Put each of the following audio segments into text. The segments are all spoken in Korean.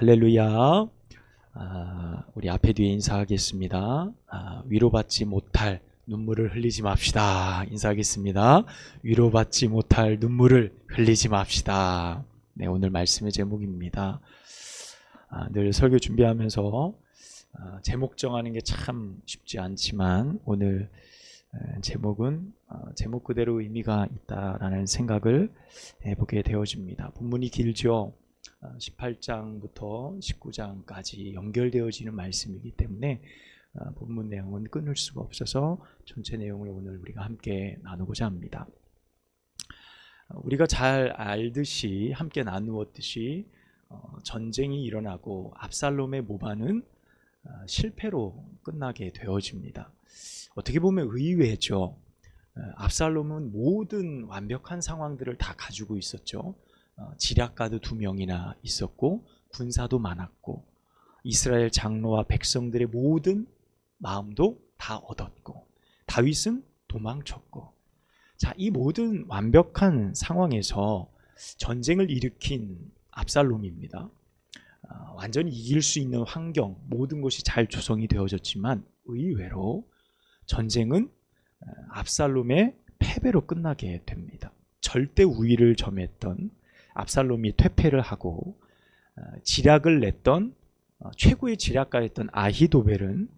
할렐루야. 우리 앞에 뒤에 인사하겠습니다. 위로받지 못할 눈물을 흘리지 맙시다. 인사하겠습니다. 위로받지 못할 눈물을 흘리지 맙시다. 네, 오늘 말씀의 제목입니다. 늘 설교 준비하면서 제목 정하는 게 참 쉽지 않지만 오늘 제목은 제목 그대로 의미가 있다라는 생각을 해보게 되어집니다. 본문이 길죠. 18장부터 19장까지 연결되어지는 말씀이기 때문에 본문 내용은 끊을 수가 없어서 전체 내용을 오늘 우리가 함께 나누고자 합니다. 우리가 잘 알듯이 함께 나누었듯이 전쟁이 일어나고 압살롬의 모반은 실패로 끝나게 되어집니다. 어떻게 보면 의외죠. 압살롬은 모든 완벽한 상황들을 다 가지고 있었죠. 지략가도 2명이나 있었고 군사도 많았고 이스라엘 장로와 백성들의 모든 마음도 다 얻었고 다윗은 도망쳤고, 자, 이 모든 완벽한 상황에서 전쟁을 일으킨 압살롬입니다. 완전히 이길 수 있는 환경, 모든 것이 잘 조성이 되어졌지만 의외로 전쟁은 압살롬의 패배로 끝나게 됩니다. 절대 우위를 점했던 압살롬이 퇴패를 하고 지략을 냈던 최고의 지략가였던 아히도벨은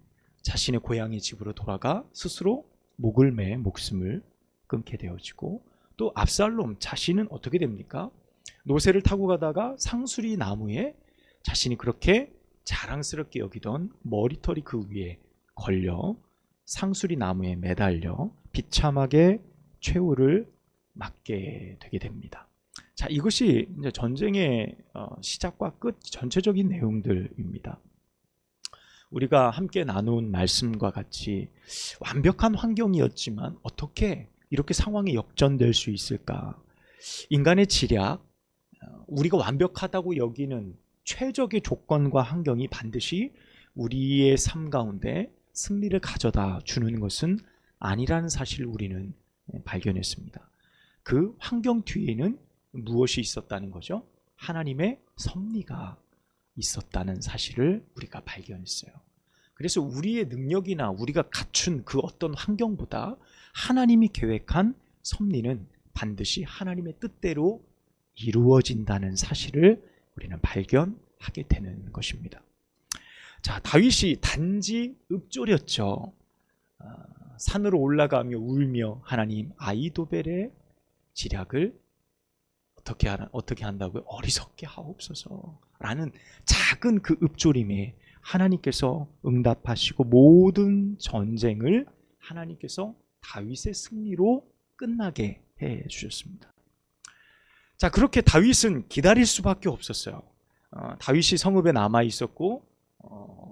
자신의 고향의 집으로 돌아가 스스로 목을 매 목숨을 끊게 되어지고, 또 압살롬 자신은 어떻게 됩니까? 노새를 타고 가다가 상수리 나무에 자신이 그렇게 자랑스럽게 여기던 머리털이 그 위에 걸려 상수리 나무에 매달려 비참하게 최후를 맞게 되게 됩니다. 자, 이것이 이제 전쟁의 시작과 끝 전체적인 내용들입니다. 우리가 함께 나눈 말씀과 같이 완벽한 환경이었지만 어떻게 이렇게 상황이 역전될 수 있을까? 인간의 지략, 우리가 완벽하다고 여기는 최적의 조건과 환경이 반드시 우리의 삶 가운데 승리를 가져다 주는 것은 아니라는 사실을 우리는 발견했습니다. 그 환경 뒤에는 무엇이 있었다는 거죠? 하나님의 섭리가 있었다는 사실을 우리가 발견했어요. 그래서 우리의 능력이나 우리가 갖춘 그 어떤 환경보다 하나님이 계획한 섭리는 반드시 하나님의 뜻대로 이루어진다는 사실을 우리는 발견하게 되는 것입니다. 자, 다윗이 단지 읊조렸죠. 산으로 올라가며 울며 하나님 아히도벨의 지략을 어떻게 한다고요? 어리석게 하옵소서 라는 작은 그 읊조림에 하나님께서 응답하시고 모든 전쟁을 하나님께서 다윗의 승리로 끝나게 해 주셨습니다. 자, 그렇게 다윗은 기다릴 수밖에 없었어요. 다윗이 성읍에 남아 있었고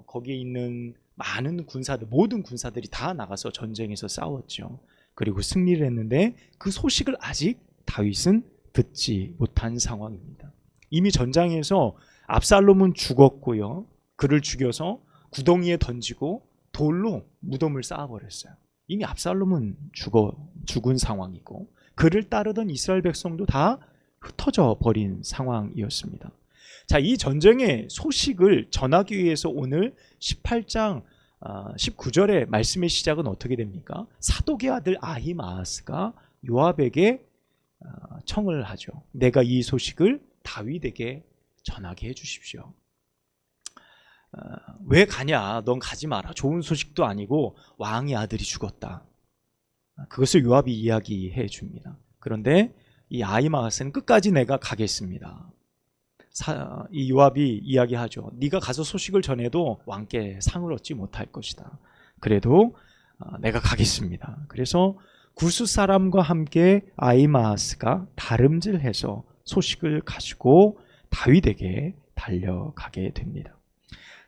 거기에 있는 많은 군사들, 모든 군사들이 다 나가서 전쟁에서 싸웠죠. 그리고 승리를 했는데 그 소식을 아직 다윗은 듣지 못한 상황입니다. 이미 전장에서 압살롬은 죽었고요. 그를 죽여서 구덩이에 던지고 돌로 무덤을 쌓아버렸어요. 이미 압살롬은 죽은 상황이고 그를 따르던 이스라엘 백성도 다 흩어져 버린 상황이었습니다. 자, 이 전쟁의 소식을 전하기 위해서 오늘 18장 19절의 말씀의 시작은 어떻게 됩니까? 사독의 아들 아히마아스가 요압에게 청을 하죠. 내가 이 소식을 다윗에게 전하게 해주십시오. 왜 가냐? 넌 가지 마라. 좋은 소식도 아니고 왕의 아들이 죽었다. 그것을 요압이 이야기해 줍니다. 그런데 이 아히마아스는 끝까지 내가 가겠습니다. 이 요압이 이야기하죠. 네가 가서 소식을 전해도 왕께 상을 얻지 못할 것이다. 그래도 내가 가겠습니다. 그래서 구스 사람과 함께 아히마아스가 다름질해서 소식을 가지고 다윗에게 달려가게 됩니다.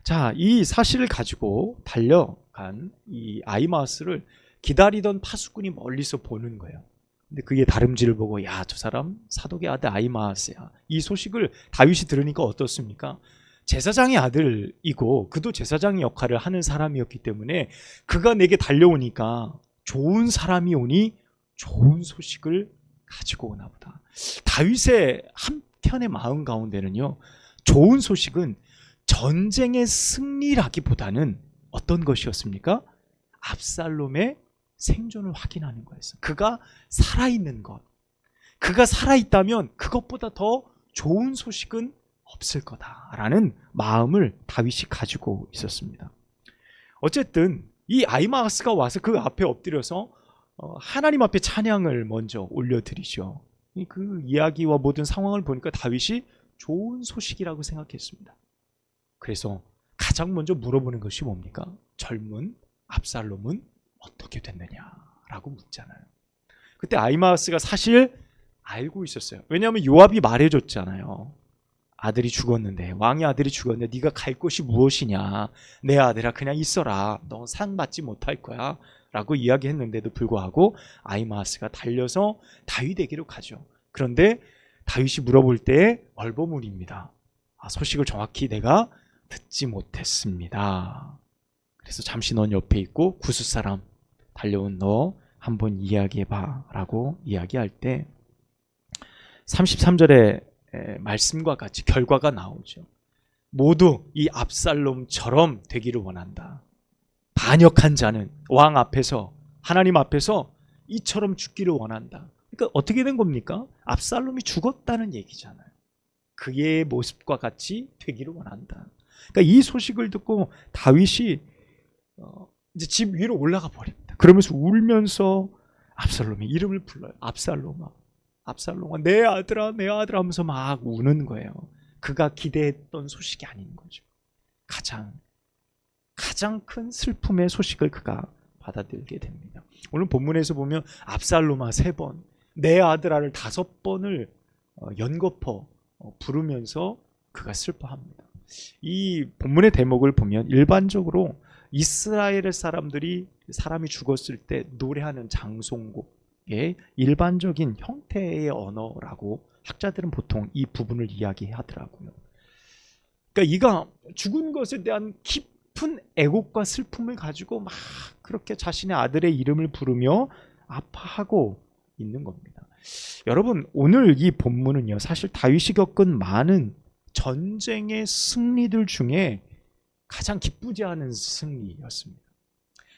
자, 이 사실을 가지고 달려간 이 아히마아스를 기다리던 파수꾼이 멀리서 보는 거예요. 근데 그게 다름질을 보고, 야, 저 사람 사독의 아들 아히마아스야. 이 소식을 다윗이 들으니까 어떻습니까? 제사장의 아들이고 그도 제사장의 역할을 하는 사람이었기 때문에 그가 내게 달려오니까 좋은 사람이 오니 좋은 소식을 가지고 오나 보다. 다윗의 한편의 마음 가운데는요, 좋은 소식은 전쟁의 승리라기보다는 어떤 것이었습니까? 압살롬의 생존을 확인하는 거였어요. 그가 살아있는 것. 그가 살아있다면 그것보다 더 좋은 소식은 없을 거다라는 마음을 다윗이 가지고 있었습니다. 어쨌든 이 아히마아스가 와서 그 앞에 엎드려서 하나님 앞에 찬양을 먼저 올려드리죠. 그 이야기와 모든 상황을 보니까 다윗이 좋은 소식이라고 생각했습니다. 그래서 가장 먼저 물어보는 것이 뭡니까? 젊은 압살롬은 어떻게 됐느냐라고 묻잖아요. 그때 아히마아스가 사실 알고 있었어요. 왜냐하면 요압이 말해줬잖아요. 아들이 죽었는데, 왕의 아들이 죽었는데 네가 갈 곳이 무엇이냐, 내 아들아 그냥 있어라, 너 상 받지 못할 거야 라고 이야기했는데도 불구하고 아히마아스가 달려서 다윗에게로 가죠. 그런데 다윗이 물어볼 때 얼버무립니다. 소식을 정확히 내가 듣지 못했습니다. 그래서 잠시 넌 옆에 있고 구스 사람 달려온 너 한번 이야기해봐 라고 이야기할 때 33절에 말씀과 같이 결과가 나오죠. 모두 이 압살롬처럼 되기를 원한다. 반역한 자는 왕 앞에서, 하나님 앞에서 이처럼 죽기를 원한다. 그러니까 어떻게 된 겁니까? 압살롬이 죽었다는 얘기잖아요. 그의 모습과 같이 되기를 원한다. 그러니까 이 소식을 듣고 다윗이 이제 집 위로 올라가 버립니다. 그러면서 울면서 압살롬의 이름을 불러요. 압살롬아, 압살롬아, 내 아들아, 내 아들아 하면서 막 우는 거예요. 그가 기대했던 소식이 아닌 거죠. 가장 큰 슬픔의 소식을 그가 받아들게 됩니다. 오늘 본문에서 보면 압살롬아 3번, 내 아들아를 5번을 연거푸 부르면서 그가 슬퍼합니다. 이 본문의 대목을 보면 일반적으로 이스라엘 사람이 죽었을 때 노래하는 장송곡의 일반적인 형태의 언어라고 학자들은 보통 이 부분을 이야기하더라고요. 그러니까 이가 죽은 것에 대한 깊은 애곡과 슬픔을 가지고 막 그렇게 자신의 아들의 이름을 부르며 아파하고 있는 겁니다. 여러분, 오늘 이 본문은요, 사실 다윗이 겪은 많은 전쟁의 승리들 중에 가장 기쁘지 않은 승리였습니다.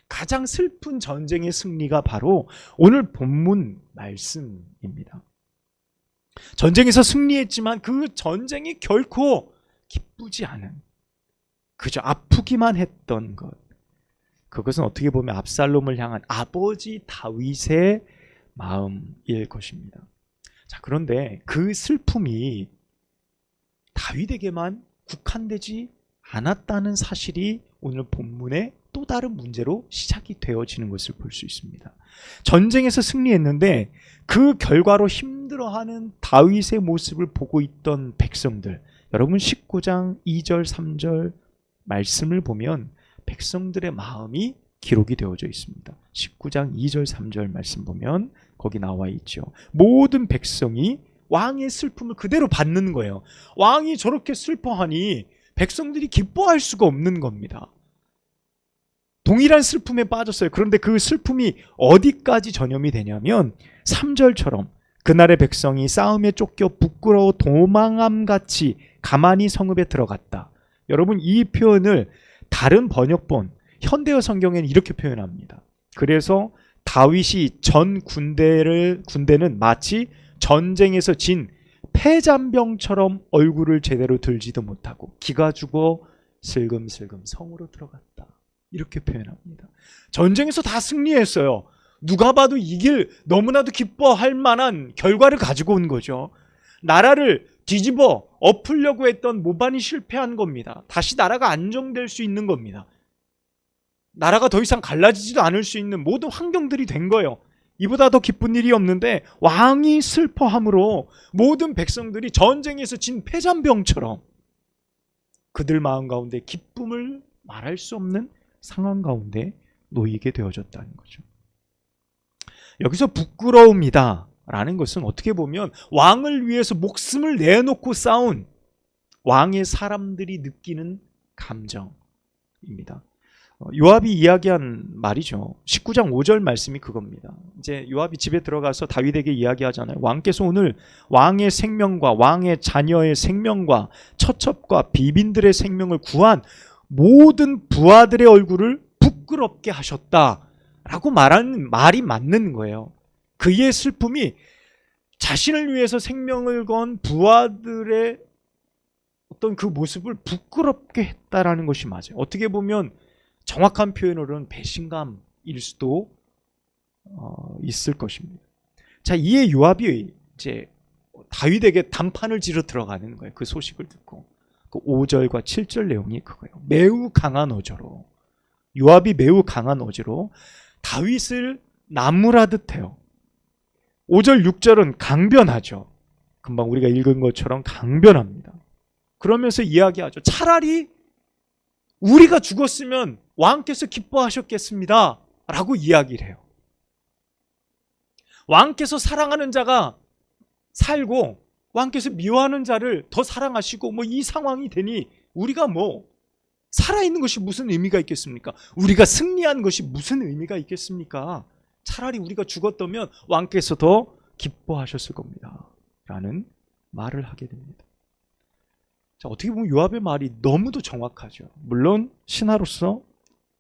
가장 슬픈 전쟁의 승리가 바로 오늘 본문 말씀입니다. 전쟁에서 승리했지만 그 전쟁이 결코 기쁘지 않은, 그저 아프기만 했던 것, 그것은 어떻게 보면 압살롬을 향한 아버지 다윗의 마음일 것입니다. 자, 그런데 그 슬픔이 다윗에게만 국한되지 않았다는 사실이 오늘 본문의 또 다른 문제로 시작이 되어지는 것을 볼 수 있습니다. 전쟁에서 승리했는데 그 결과로 힘들어하는 다윗의 모습을 보고 있던 백성들, 여러분 19장 2절 3절 말씀을 보면 백성들의 마음이 기록이 되어져 있습니다. 19장 2절 3절 말씀 보면 거기 나와 있죠. 모든 백성이 왕의 슬픔을 그대로 받는 거예요. 왕이 저렇게 슬퍼하니 백성들이 기뻐할 수가 없는 겁니다. 동일한 슬픔에 빠졌어요. 그런데 그 슬픔이 어디까지 전염이 되냐면 3절처럼 그날의 백성이 싸움에 쫓겨 부끄러워 도망함같이 가만히 성읍에 들어갔다. 여러분, 이 표현을 다른 번역본 현대어 성경에는 이렇게 표현합니다. 그래서 다윗이 전 군대는 마치 전쟁에서 진 패잔병처럼 얼굴을 제대로 들지도 못하고 기가 죽어 슬금슬금 성으로 들어갔다. 이렇게 표현합니다. 전쟁에서 다 승리했어요. 누가 봐도 이길 너무나도 기뻐할 만한 결과를 가지고 온 거죠. 나라를 뒤집어 엎으려고 했던 모반이 실패한 겁니다. 다시 나라가 안정될 수 있는 겁니다. 나라가 더 이상 갈라지지도 않을 수 있는 모든 환경들이 된 거예요. 이보다 더 기쁜 일이 없는데 왕이 슬퍼함으로 모든 백성들이 전쟁에서 진 패잔병처럼 그들 마음 가운데 기쁨을 말할 수 없는 상황 가운데 놓이게 되어졌다는 거죠. 여기서 부끄러움이다 라는 것은 어떻게 보면 왕을 위해서 목숨을 내놓고 싸운 왕의 사람들이 느끼는 감정입니다. 요압이 이야기한 말이죠. 19장 5절 말씀이 그겁니다. 이제 요압이 집에 들어가서 다윗에게 이야기하잖아요. 왕께서 오늘 왕의 생명과 왕의 자녀의 생명과 처첩과 비빈들의 생명을 구한 모든 부하들의 얼굴을 부끄럽게 하셨다라고 말하는 말이 맞는 거예요. 그의 슬픔이 자신을 위해서 생명을 건 부하들의 어떤 그 모습을 부끄럽게 했다라는 것이 맞아요. 어떻게 보면 정확한 표현으로는 배신감일 수도 있을 것입니다. 자, 이에 요압이 이제 다윗에게 단판을 지러 들어가는 거예요. 그 소식을 듣고. 그 5절과 7절 내용이 그거예요. 매우 강한 어조로, 요압이 매우 강한 어조로 다윗을 나무라듯 해요. 5절 6절은 강변하죠. 금방 우리가 읽은 것처럼 강변합니다. 그러면서 이야기하죠. 차라리 우리가 죽었으면 왕께서 기뻐하셨겠습니다 라고 이야기를 해요. 왕께서 사랑하는 자가 살고 왕께서 미워하는 자를 더 사랑하시고 이 상황이 되니 우리가 살아있는 것이 무슨 의미가 있겠습니까? 우리가 승리한 것이 무슨 의미가 있겠습니까? 차라리 우리가 죽었다면 왕께서 더 기뻐하셨을 겁니다 라는 말을 하게 됩니다. 자, 어떻게 보면 요압의 말이 너무도 정확하죠. 물론 신하로서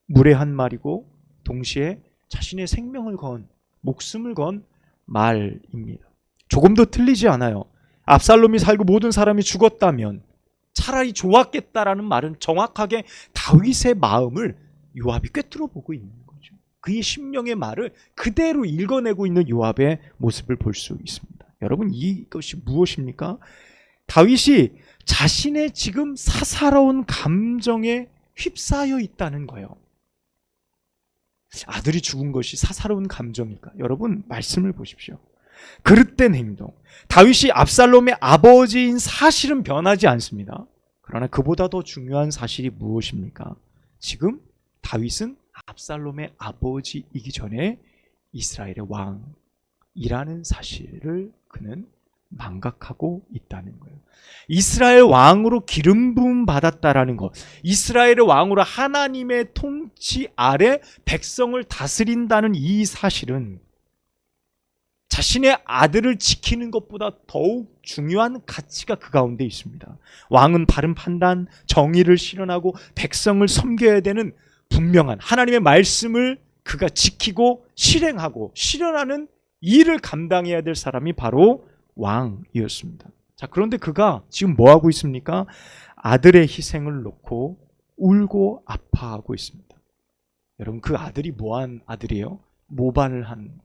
무례한 말이고 동시에 자신의 생명을 건, 목숨을 건 말입니다. 조금도 틀리지 않아요. 압살롬이 살고 모든 사람이 죽었다면 차라리 좋았겠다라는 말은 정확하게 다윗의 마음을 요압이 꿰뚫어 보고 있는 거죠. 그의 심령의 말을 그대로 읽어내고 있는 요압의 모습을 볼 수 있습니다. 여러분, 이것이 무엇입니까? 다윗이 자신의 지금 사사로운 감정에 휩싸여 있다는 거예요. 아들이 죽은 것이 사사로운 감정일까? 여러분, 말씀을 보십시오. 그릇된 행동. 다윗이 압살롬의 아버지인 사실은 변하지 않습니다. 그러나 그보다 더 중요한 사실이 무엇입니까? 지금 다윗은 압살롬의 아버지이기 전에 이스라엘의 왕이라는 사실을 그는 망각하고 있다는 거예요. 이스라엘 왕으로 기름 부음 받았다라는 것, 이스라엘의 왕으로 하나님의 통치 아래 백성을 다스린다는 이 사실은 자신의 아들을 지키는 것보다 더욱 중요한 가치가 그 가운데 있습니다. 왕은 바른 판단, 정의를 실현하고 백성을 섬겨야 되는 분명한 하나님의 말씀을 그가 지키고 실행하고 실현하는 일을 감당해야 될 사람이 바로 왕이었습니다. 자, 그런데 그가 지금 뭐 하고 있습니까? 아들의 희생을 놓고 울고 아파하고 있습니다. 여러분, 그 아들이 뭐한 아들이에요? 모반을 한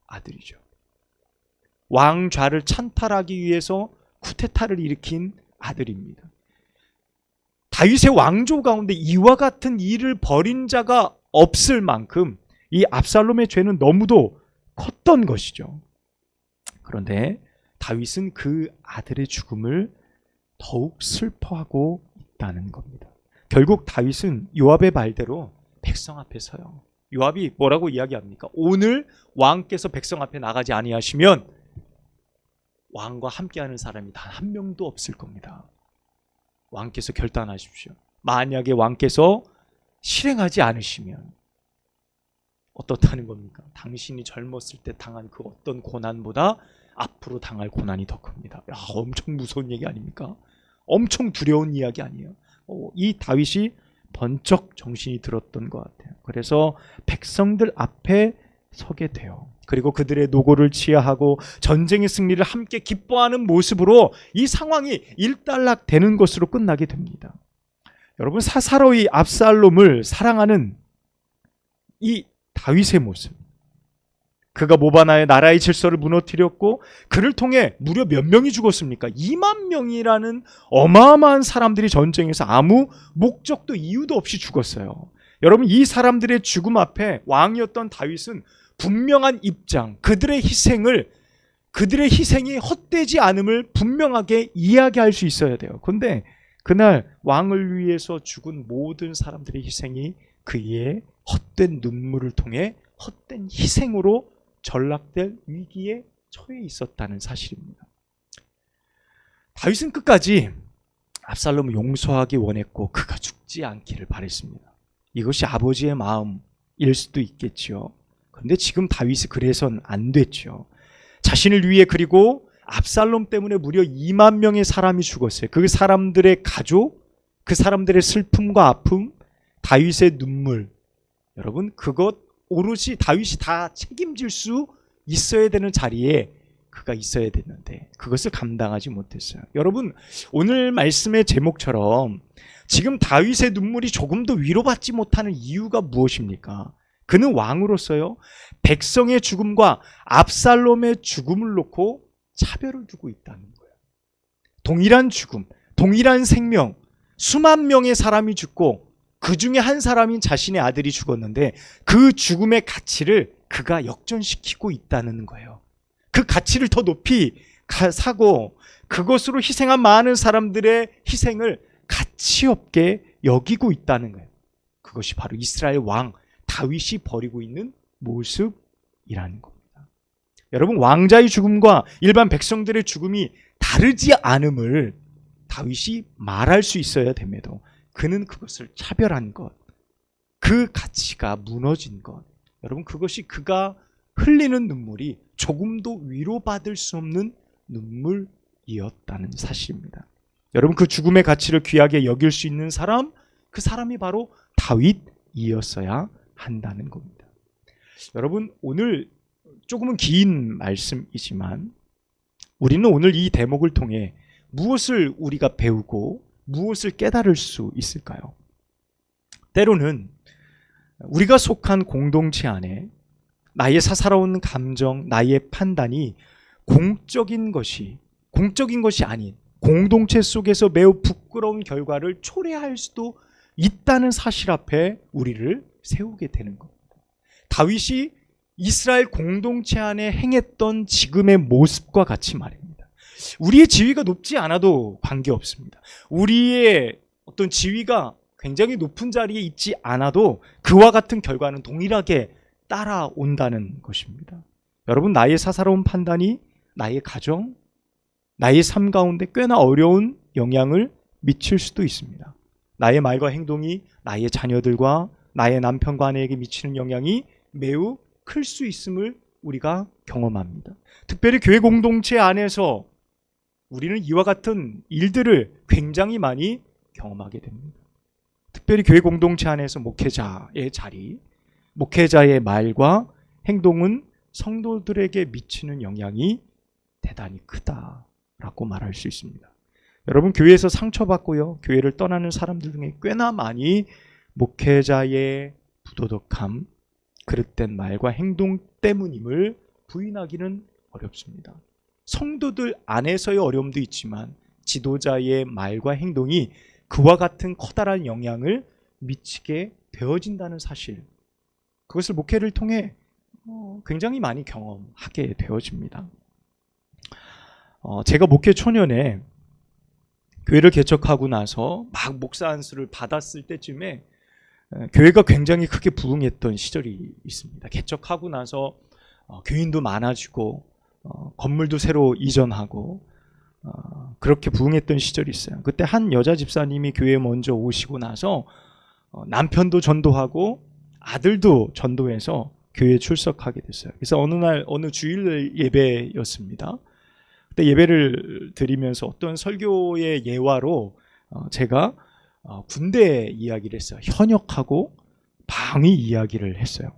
아들이죠. 왕좌를 찬탈하기 위해서 쿠데타를 일으킨 아들입니다. 다윗의 왕조 가운데 이와 같은 일을 벌인 자가 없을 만큼 이 압살롬의 죄는 너무도 컸던 것이죠. 그런데 다윗은 그 아들의 죽음을 더욱 슬퍼하고 있다는 겁니다. 결국 다윗은 요압의 말대로 백성 앞에 서요. 요압이 뭐라고 이야기합니까? 오늘 왕께서 백성 앞에 나가지 아니하시면 왕과 함께하는 사람이 단 한 명도 없을 겁니다. 왕께서 결단하십시오. 만약에 왕께서 실행하지 않으시면 어떻다는 겁니까? 당신이 젊었을 때 당한 그 어떤 고난보다 앞으로 당할 고난이 더 큽니다. 야, 엄청 무서운 얘기 아닙니까? 엄청 두려운 이야기 아니에요? 이 다윗이 번쩍 정신이 들었던 것 같아요. 그래서 백성들 앞에 서게 돼요. 그리고 그들의 노고를 치하하고 전쟁의 승리를 함께 기뻐하는 모습으로 이 상황이 일단락되는 것으로 끝나게 됩니다. 여러분, 사사로이 압살롬을 사랑하는 이 다윗의 모습, 그가 모바나의 나라의 질서를 무너뜨렸고 그를 통해 무려 몇 명이 죽었습니까? 2만 명이라는 어마어마한 사람들이 전쟁에서 아무 목적도 이유도 없이 죽었어요. 여러분, 이 사람들의 죽음 앞에 왕이었던 다윗은 분명한 입장, 그들의 희생이 헛되지 않음을 분명하게 이야기할 수 있어야 돼요. 그런데 그날 왕을 위해서 죽은 모든 사람들의 희생이 그의 헛된 눈물을 통해 헛된 희생으로 전락될 위기에 처해 있었다는 사실입니다. 다윗은 끝까지 압살롬을 용서하기 원했고 그가 죽지 않기를 바랬습니다. 이것이 아버지의 마음일 수도 있겠죠. 그런데 지금 다윗이 그래선 안 됐죠. 자신을 위해, 그리고 압살롬 때문에 무려 2만 명의 사람이 죽었어요. 그 사람들의 가족, 그 사람들의 슬픔과 아픔, 다윗의 눈물, 여러분 그것 오롯이 다윗이 다 책임질 수 있어야 되는 자리에 그가 있어야 됐는데 그것을 감당하지 못했어요. 여러분 오늘 말씀의 제목처럼 지금 다윗의 눈물이 조금도 위로받지 못하는 이유가 무엇입니까? 그는 왕으로서요, 백성의 죽음과 압살롬의 죽음을 놓고 차별을 두고 있다는 거예요. 동일한 죽음, 동일한 생명, 수만 명의 사람이 죽고 그 중에 한 사람인 자신의 아들이 죽었는데 그 죽음의 가치를 그가 역전시키고 있다는 거예요. 그 가치를 더 높이 사고 그것으로 희생한 많은 사람들의 희생을 가치 없게 여기고 있다는 거예요. 그것이 바로 이스라엘 왕 다윗이 벌이고 있는 모습이라는 겁니다. 여러분 왕자의 죽음과 일반 백성들의 죽음이 다르지 않음을 다윗이 말할 수 있어야 됨에도 그는 그것을 차별한 것, 그 가치가 무너진 것, 여러분 그것이 그가 흘리는 눈물이 조금도 위로받을 수 없는 눈물이었다는 사실입니다. 여러분 그 죽음의 가치를 귀하게 여길 수 있는 사람, 그 사람이 바로 다윗이었어야 한다는 겁니다. 여러분 오늘 조금은 긴 말씀이지만 우리는 오늘 이 대목을 통해 무엇을 우리가 배우고 무엇을 깨달을 수 있을까요? 때로는 우리가 속한 공동체 안에 나의 사사로운 감정, 나의 판단이 공적인 것이 아닌 공동체 속에서 매우 부끄러운 결과를 초래할 수도 있다는 사실 앞에 우리를 세우게 되는 겁니다. 다윗이 이스라엘 공동체 안에 행했던 지금의 모습과 같이 말입니다. 우리의 지위가 높지 않아도 관계없습니다. 우리의 어떤 지위가 굉장히 높은 자리에 있지 않아도 그와 같은 결과는 동일하게 따라온다는 것입니다. 여러분 나의 사사로운 판단이 나의 가정, 나의 삶 가운데 꽤나 어려운 영향을 미칠 수도 있습니다. 나의 말과 행동이 나의 자녀들과 나의 남편과 아내에게 미치는 영향이 매우 클 수 있음을 우리가 경험합니다. 특별히 교회 공동체 안에서 우리는 이와 같은 일들을 굉장히 많이 경험하게 됩니다. 특별히 교회 공동체 안에서 목회자의 자리, 목회자의 말과 행동은 성도들에게 미치는 영향이 대단히 크다라고 말할 수 있습니다. 여러분 교회에서 상처받고요, 교회를 떠나는 사람들 중에 꽤나 많이 목회자의 부도덕함, 그릇된 말과 행동 때문임을 부인하기는 어렵습니다. 성도들 안에서의 어려움도 있지만 지도자의 말과 행동이 그와 같은 커다란 영향을 미치게 되어진다는 사실, 그것을 목회를 통해 굉장히 많이 경험하게 되어집니다. 제가 목회 초년에 교회를 개척하고 나서 막 목사 안수를 받았을 때쯤에 교회가 굉장히 크게 부흥했던 시절이 있습니다. 개척하고 나서 교인도 많아지고 건물도 새로 이전하고 그렇게 부흥했던 시절이 있어요. 그때 한 여자 집사님이 교회에 먼저 오시고 나서 남편도 전도하고 아들도 전도해서 교회에 출석하게 됐어요. 그래서 어느 날 어느 주일 예배였습니다. 그때 예배를 드리면서 어떤 설교의 예화로 제가 군대 이야기를 했어요. 현역하고 방위 이야기를 했어요.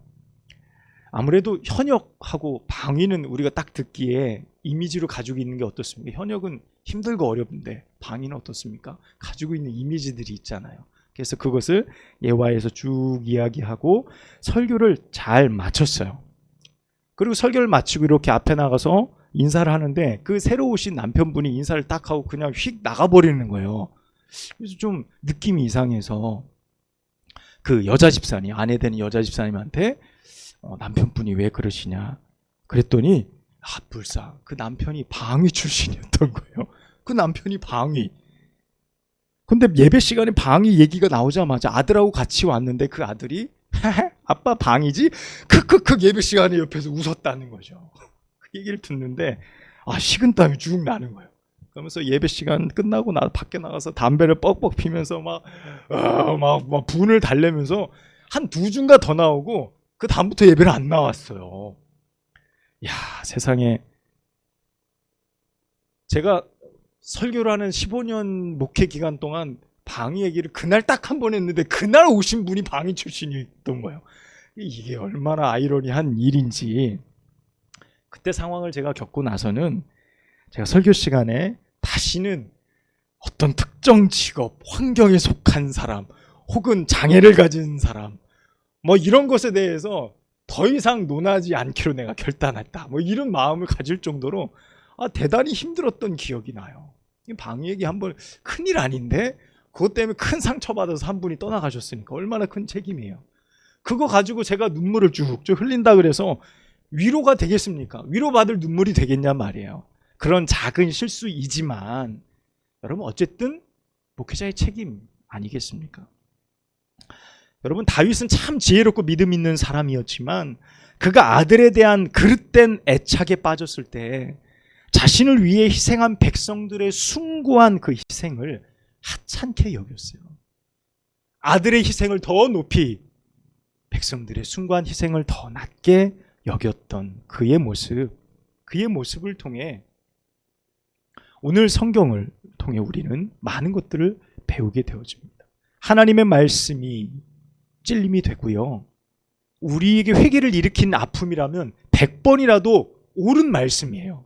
아무래도 현역하고 방위는 우리가 딱 듣기에 이미지로 가지고 있는 게 어떻습니까? 현역은 힘들고 어렵는데 방위는 어떻습니까? 가지고 있는 이미지들이 있잖아요. 그래서 그것을 예화에서 쭉 이야기하고 설교를 잘 마쳤어요. 그리고 설교를 마치고 이렇게 앞에 나가서 인사를 하는데 그 새로 오신 남편분이 인사를 딱 하고 그냥 휙 나가버리는 거예요. 그래서 좀 느낌이 이상해서 그 여자 집사님, 아내 되는 여자 집사님한테 남편분이 왜 그러시냐 그랬더니 불사 그 남편이 방위 출신이었던 거예요. 그 남편이 방위. 근데 예배 시간에 방위 얘기가 나오자마자 아들하고 같이 왔는데 그 아들이 아빠 방위지? 크크크 예배 시간에 옆에서 웃었다는 거죠. 그 얘기를 듣는데 식은땀이 쭉 나는 거예요. 그러면서 예배 시간 끝나고 밖에 나가서 담배를 뻑뻑 피면서 막 분을 달래면서 한 두 주인가 더 나오고 그 다음부터 예배를 안 나왔어요. 야, 세상에. 제가 설교를 하는 15년 목회 기간 동안 방위 얘기를 그날 딱 한 번 했는데 그날 오신 분이 방위 출신이었던 거예요. 이게 얼마나 아이러니한 일인지. 그때 상황을 제가 겪고 나서는 제가 설교 시간에 다시는 어떤 특정 직업, 환경에 속한 사람, 혹은 장애를 가진 사람, 뭐 이런 것에 대해서 더 이상 논하지 않기로 내가 결단했다. 뭐 이런 마음을 가질 정도로 대단히 힘들었던 기억이 나요. 방위 얘기 한번 큰일 아닌데 그것 때문에 큰 상처받아서 한 분이 떠나가셨으니까 얼마나 큰 책임이에요. 그거 가지고 제가 눈물을 쭉쭉 흘린다 그래서 위로가 되겠습니까? 위로받을 눈물이 되겠냐 말이에요. 그런 작은 실수이지만 여러분 어쨌든 목회자의 책임 아니겠습니까? 여러분 다윗은 참 지혜롭고 믿음 있는 사람이었지만 그가 아들에 대한 그릇된 애착에 빠졌을 때 자신을 위해 희생한 백성들의 숭고한 그 희생을 하찮게 여겼어요. 아들의 희생을 더 높이 백성들의 숭고한 희생을 더 낮게 여겼던 그의 모습을 통해 오늘 성경을 통해 우리는 많은 것들을 배우게 되어집니다. 하나님의 말씀이 찔림이 되고요. 우리에게 회개를 일으킨 아픔이라면 100번이라도 옳은 말씀이에요.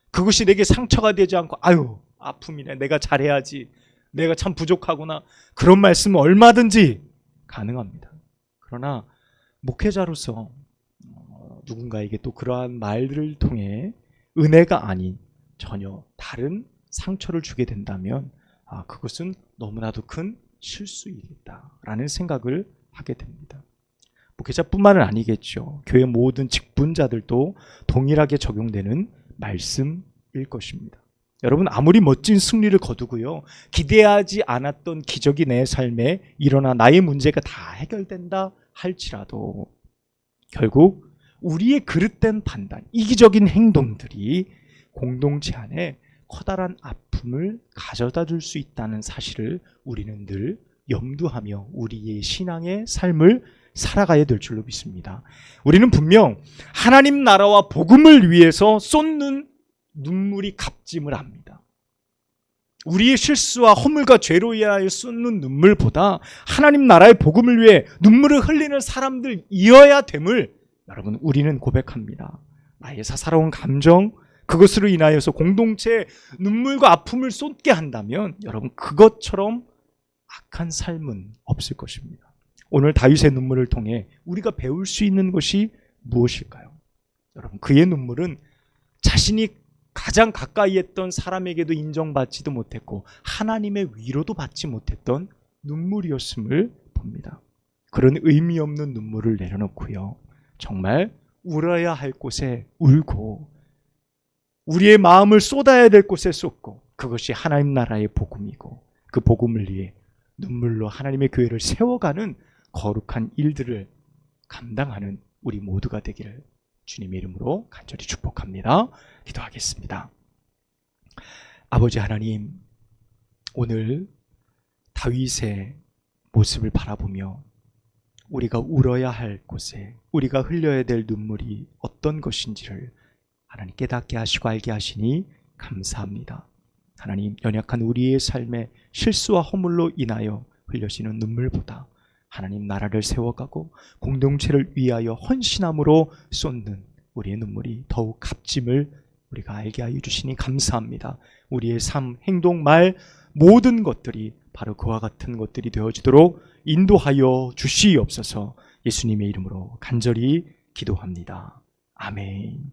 그것이 내게 상처가 되지 않고 아유 아픔이네, 내가 잘해야지, 내가 참 부족하구나, 그런 말씀은 얼마든지 가능합니다. 그러나 목회자로서 누군가에게 또 그러한 말들을 통해 은혜가 아닌 전혀 다른 상처를 주게 된다면 그것은 너무나도 큰 실수이겠다라는 생각을 하게 됩니다. 목회자뿐만은 아니겠죠. 교회 모든 직분자들도 동일하게 적용되는 말씀일 것입니다. 여러분 아무리 멋진 승리를 거두고요, 기대하지 않았던 기적이 내 삶에 일어나 나의 문제가 다 해결된다 할지라도 결국 우리의 그릇된 판단, 이기적인 행동들이 공동체 안에 커다란 아픔을 가져다 줄 수 있다는 사실을 우리는 늘 염두하며 우리의 신앙의 삶을 살아가야 될 줄로 믿습니다. 우리는 분명 하나님 나라와 복음을 위해서 쏟는 눈물이 값짐을 압니다. 우리의 실수와 허물과 죄로 인하여 쏟는 눈물보다 하나님 나라의 복음을 위해 눈물을 흘리는 사람들이어야 됨을 여러분 우리는 고백합니다. 나의 사사로운 감정, 그것으로 인하여서 공동체에 눈물과 아픔을 쏟게 한다면 여러분 그것처럼 악한 삶은 없을 것입니다. 오늘 다윗의 눈물을 통해 우리가 배울 수 있는 것이 무엇일까요? 여러분 그의 눈물은 자신이 가장 가까이 했던 사람에게도 인정받지도 못했고 하나님의 위로도 받지 못했던 눈물이었음을 봅니다. 그런 의미 없는 눈물을 내려놓고요, 정말 울어야 할 곳에 울고 우리의 마음을 쏟아야 될 곳에 쏟고, 그것이 하나님 나라의 복음이고 그 복음을 위해 눈물로 하나님의 교회를 세워가는 거룩한 일들을 감당하는 우리 모두가 되기를 주님의 이름으로 간절히 축복합니다. 기도하겠습니다. 아버지 하나님, 오늘 다윗의 모습을 바라보며 우리가 울어야 할 곳에 우리가 흘려야 될 눈물이 어떤 것인지를 하나님 깨닫게 하시고 알게 하시니 감사합니다. 하나님, 연약한 우리의 삶에 실수와 허물로 인하여 흘려지는 눈물보다 하나님 나라를 세워가고 공동체를 위하여 헌신함으로 쏟는 우리의 눈물이 더욱 값짐을 우리가 알게 하여 주시니 감사합니다. 우리의 삶, 행동, 말 모든 것들이 바로 그와 같은 것들이 되어지도록 인도하여 주시옵소서. 예수님의 이름으로 간절히 기도합니다. 아멘.